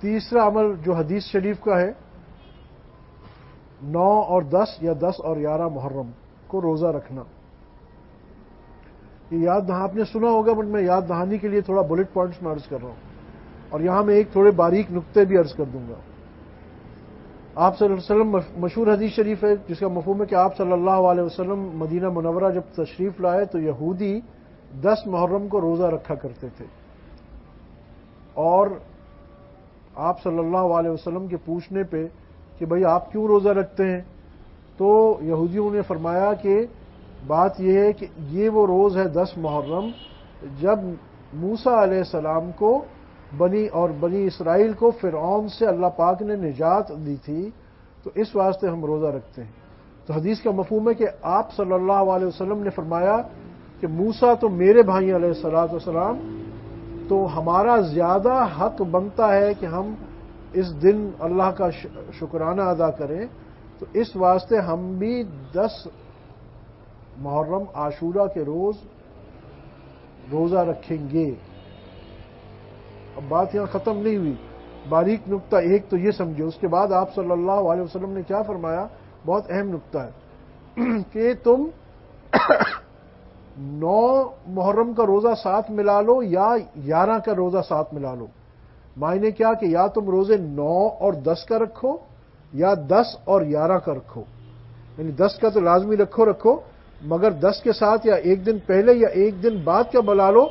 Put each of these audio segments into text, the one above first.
تیسرا عمل جو حدیث شریف کا ہے 9 اور 10 یا 10 اور 11 محرم کو روزہ رکھنا. یہ یاد دہانی آپ نے سنا ہوگا، بٹ میں یاد دہانی کے لیے تھوڑا بلٹ پوائنٹس میں عرض کر رہا ہوں، اور یہاں میں ایک تھوڑے باریک نقطے بھی عرض کر دوں گا. آپ صلی اللہ علیہ وسلم مشہور حدیث شریف ہے جس کا مفہوم ہے کہ آپ صلی اللہ علیہ وسلم مدینہ منورہ جب تشریف لائے تو یہودی 10 محرم کو روزہ رکھا کرتے تھے، اور آپ صلی اللہ علیہ وسلم کے پوچھنے پہ کہ بھئی آپ کیوں روزہ رکھتے ہیں، تو یہودیوں نے فرمایا کہ بات یہ ہے کہ یہ وہ روز ہے 10 محرم جب موسیٰ علیہ السلام کو بنی اسرائیل کو فرعون سے اللہ پاک نے نجات دی تھی، تو اس واسطے ہم روزہ رکھتے ہیں. تو حدیث کا مفہوم ہے کہ آپ صلی اللہ علیہ وسلم نے فرمایا کہ موسیٰ تو میرے بھائی علیہ الصلوۃ والسلام، تو ہمارا زیادہ حق بنتا ہے کہ ہم اس دن اللہ کا شکرانہ ادا کریں، تو اس واسطے ہم بھی 10 محرم عاشورہ کے روز روزہ رکھیں گے. اب بات یہاں ختم نہیں ہوئی، باریک نقطہ ایک تو یہ سمجھو. اس کے بعد آپ صلی اللہ علیہ وسلم نے کیا فرمایا، بہت اہم نقطہ ہے کہ تم 9 محرم کا روزہ ساتھ ملا لو یا 11 کا روزہ ساتھ ملا لو. معنی کیا کہ یا تم روزے 9 اور 10 کا رکھو یا 10 اور 11 کا رکھو. یعنی 10 کا تو لازمی رکھو مگر 10 کے ساتھ یا ایک دن پہلے یا ایک دن بعد کا بلا لو،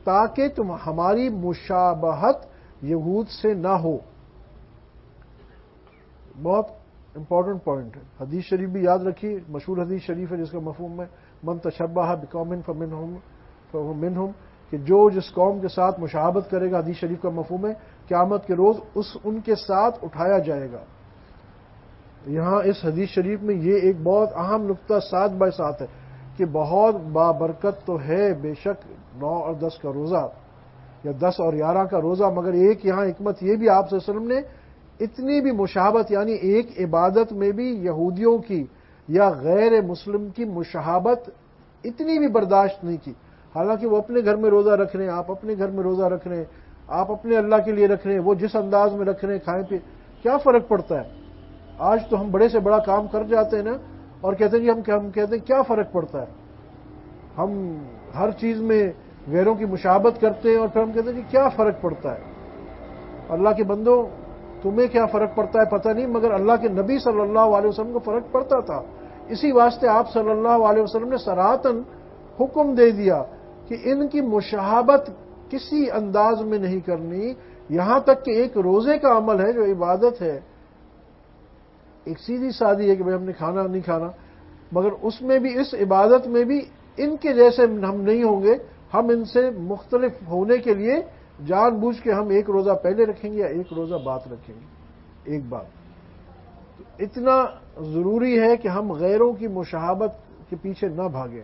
تاکہ تم ہماری مشابہت یہود سے نہ ہو. بہت امپورٹنٹ پوائنٹ ہے. حدیث شریف بھی یاد رکھیے، مشہور حدیث شریف ہے جس کا مفہوم ہے من تشبہ بقوم فهو منهم، کہ جو جس قوم کے ساتھ مشابہت کرے گا، حدیث شریف کا مفہوم ہے قیامت کے روز ان کے ساتھ اٹھایا جائے گا. یہاں اس حدیث شریف میں یہ ایک بہت اہم نقطہ 7 بائی 7 ہے کہ بہت بابرکت تو ہے بے شک 9 اور 10 کا روزہ یا 10 اور 11 کا روزہ، مگر ایک یہاں حکمت یہ بھی آپ صلی اللہ علیہ وسلم نے اتنی بھی مشابہت، یعنی ایک عبادت میں بھی یہودیوں کی یا غیر مسلم کی مشابہت اتنی بھی برداشت نہیں کی. حالانکہ وہ اپنے گھر میں روزہ رکھ رہے ہیں، آپ اپنے گھر میں روزہ رکھ رہے ہیں، آپ اپنے اللہ کے لیے رکھ رہے ہیں، وہ جس انداز میں رکھ رہے ہیں، کھائیں پہ کیا فرق پڑتا ہے. آج تو ہم بڑے سے بڑا کام کر جاتے ہیں نا، اور کہتے ہیں جی ہم کہتے ہیں کیا فرق پڑتا ہے، ہم ہر چیز میں غیروں کی مشابہت کرتے ہیں اور پھر ہم کہتے ہیں جی کیا فرق پڑتا ہے. اللہ کے بندو، تمہیں کیا فرق پڑتا ہے پتہ نہیں، مگر اللہ کے نبی صلی اللہ علیہ وسلم کو فرق پڑتا تھا. اسی واسطے آپ صلی اللہ علیہ وسلم نے صراحتاً حکم دے دیا کہ ان کی مشابہت کسی انداز میں نہیں کرنی. یہاں تک کہ ایک روزے کا عمل ہے جو عبادت ہے، ایک سیدھی سادی ہے کہ بھئی ہم نے کھانا نہیں کھانا، مگر اس میں بھی، اس عبادت میں بھی ان کے جیسے ہم نہیں ہوں گے. ہم ان سے مختلف ہونے کے لیے جان بوجھ کے ہم ایک روزہ پہلے رکھیں گے یا ایک روزہ بعد رکھیں گے. ایک بات تو اتنا ضروری ہے کہ ہم غیروں کی مشابہت کے پیچھے نہ بھاگیں.